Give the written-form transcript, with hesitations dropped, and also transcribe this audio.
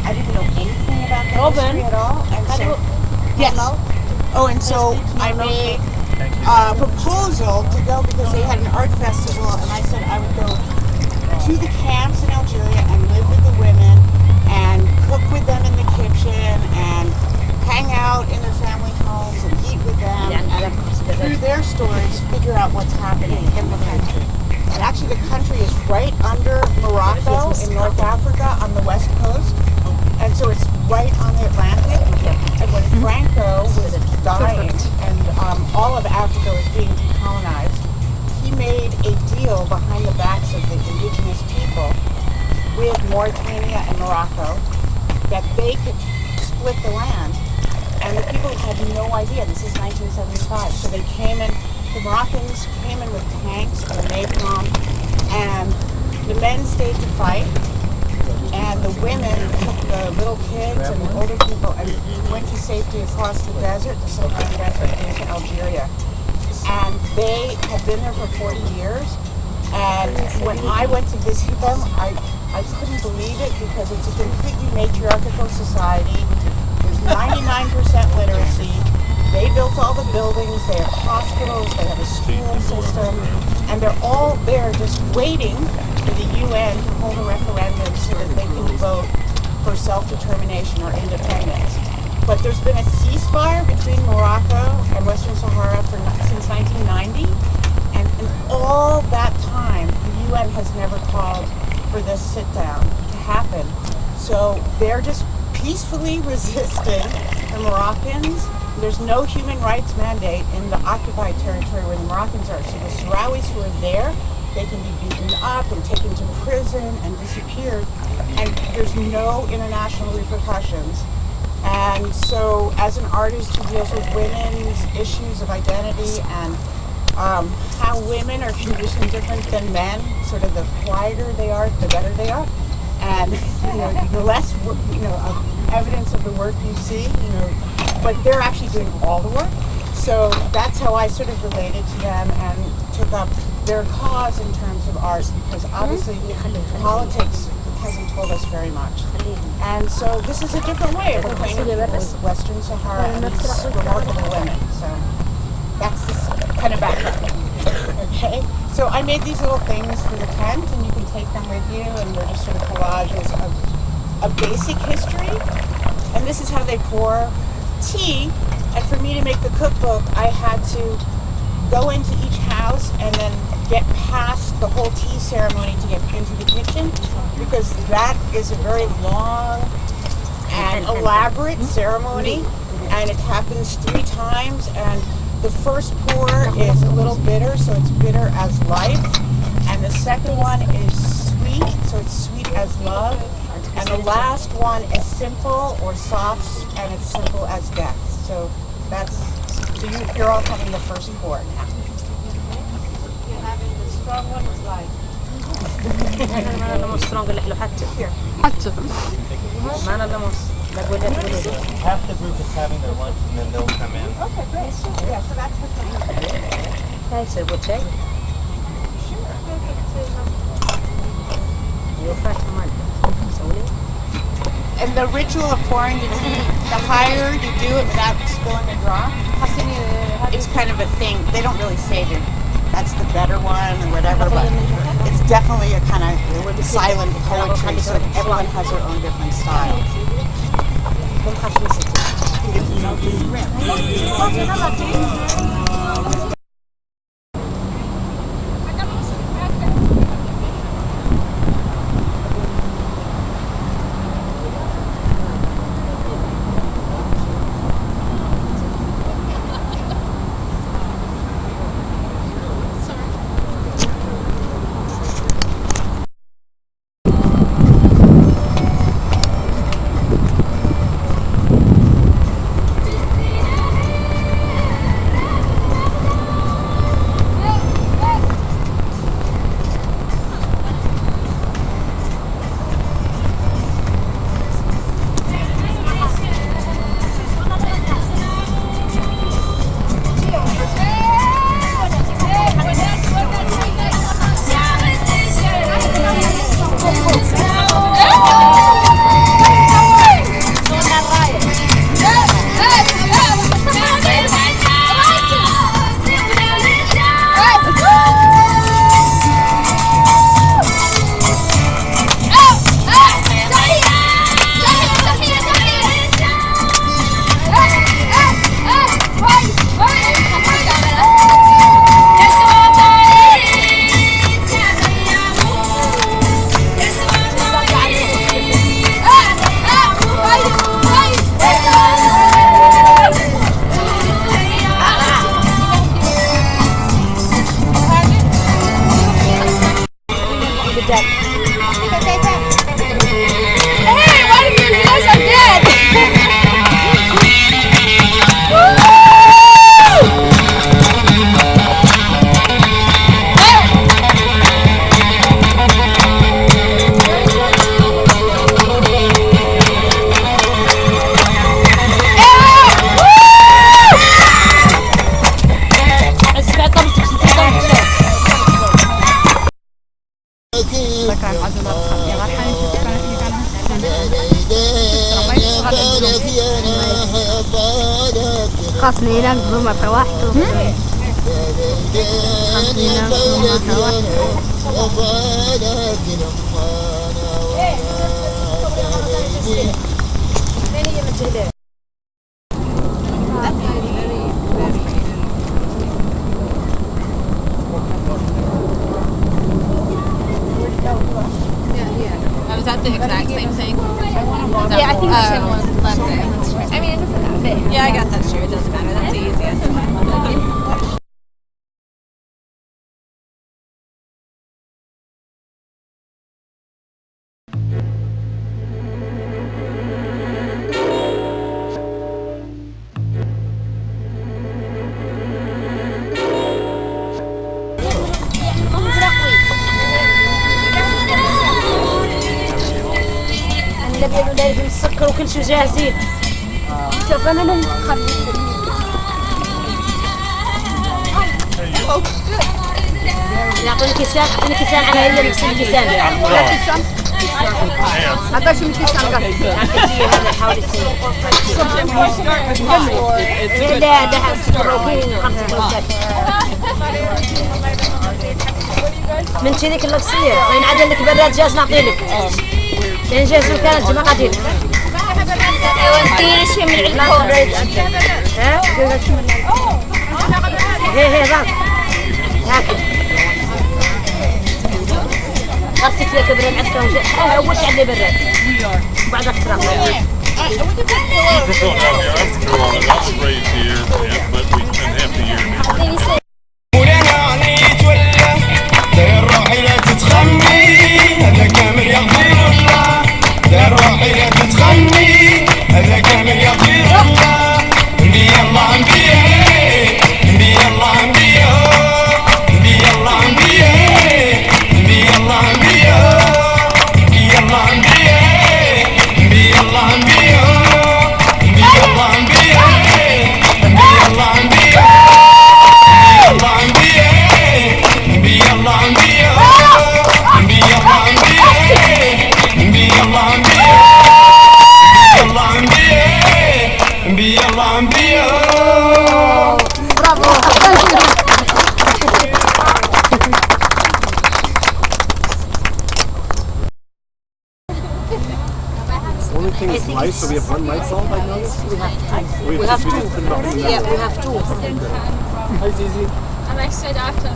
I didn't know anything about the history at all. And so, yes. Oh, and so I made a proposal to go because they had an art festival, and I said I would go to the camps in Algeria and live with the women and cook with them in the kitchen and hang out in their family homes and eat with them and through their stories figure out what's happening in the country. And actually the country is right under Morocco in North Africa on the west coast. And so it's right on the Atlantic. And when Franco was dying and all of Africa was being decolonized, he made a deal behind the backs of the indigenous people with Mauritania and Morocco that they could split the land. And the people had no idea. This is 1975. So they came in, the Moroccans came in with tanks and a napalm, and the men stayed to fight. And the women took the little kids and the older people and went to safety across the desert, the Sahara Desert, into Algeria. And they had been there for 40 years. And when I went to visit them, I couldn't believe it because it's a completely matriarchal society. There's 99% literacy. They built all the buildings, they have hospitals, they have a school system, and they're all there just waiting for the UN to hold a referendum so that they can vote for self-determination or independence. But there's been a ceasefire between Morocco and Western Sahara since 1990, and in all that time, the UN has never called for this sit-down to happen. So they're just peacefully resisting the Moroccans. There's no human rights mandate in the occupied territory where the Moroccans are. So the Sahrawis who are there, they can be beaten up and taken to prison and disappeared. And there's no international repercussions. And so as an artist who deals with women's issues of identity and how women are conditioned different than men, sort of the quieter they are, the better they are. And the less evidence of the work you see, but they're actually doing all the work. So that's how I sort of related to them and took up their cause in terms of art, because obviously politics hasn't told us very much. And so this is a different way of acquainting people with Western Sahara and these remarkable women. So that's this kind of background. Okay, so I made these little things for the tent, and you can take them with you, and they're just sort of collages of a basic history. And this is how they pour tea. And for me to make the cookbook, I had to go into each house and then get past the whole tea ceremony to get into the kitchen, because that is a very long and elaborate ceremony, and it happens 3 times. And the first pour is a little bitter, so it's bitter as life. And the second one is sweet, so it's sweet as love. And the last one is simple or soft, and it's simple as death. So that's, so you're all having the first pour now. You're having the strong one is life. Here. Half the group is having their lunch and then they'll come in. Okay, great. Yeah, so that's what's going So we'll check. And the ritual of pouring the tea, the higher you do it without spilling a drop, it's kind of a thing. They don't really say that's the better one or whatever, but it's definitely a kind of silent poetry, so everyone has their own different style. خاصني ينام بمرة واحدة. خاصني ينام بمرة واحدة. Is that the exact same thing? Yeah, I think the same one. I mean, it doesn't matter. Yeah, I guess that's true. It doesn't matter. That's the easiest. بيقولوا لازم السكر وكل شيء جاهزين. شوف انا اللي خليت. يعطوني كيسان، يعطوني كيسان على هي نفس الكيسان. هذا شو الكيسان قال؟ هذا حاولي لا ده السكروكين خمسة كيسان. من كذيك اللي تصير وين عدل لك براد جاز نعطيلك. لين جاز كانت مقادير. وديني شيء من عندكم. ها؟ هي ضغط. هاكل. غسلت لك براد عندكم. أول شيء عندي براد. بعد أكثر. It's light, so we have one light bulb, I noticed? We have two. Yeah, we have two. Hi, Zizi. I'm excited after.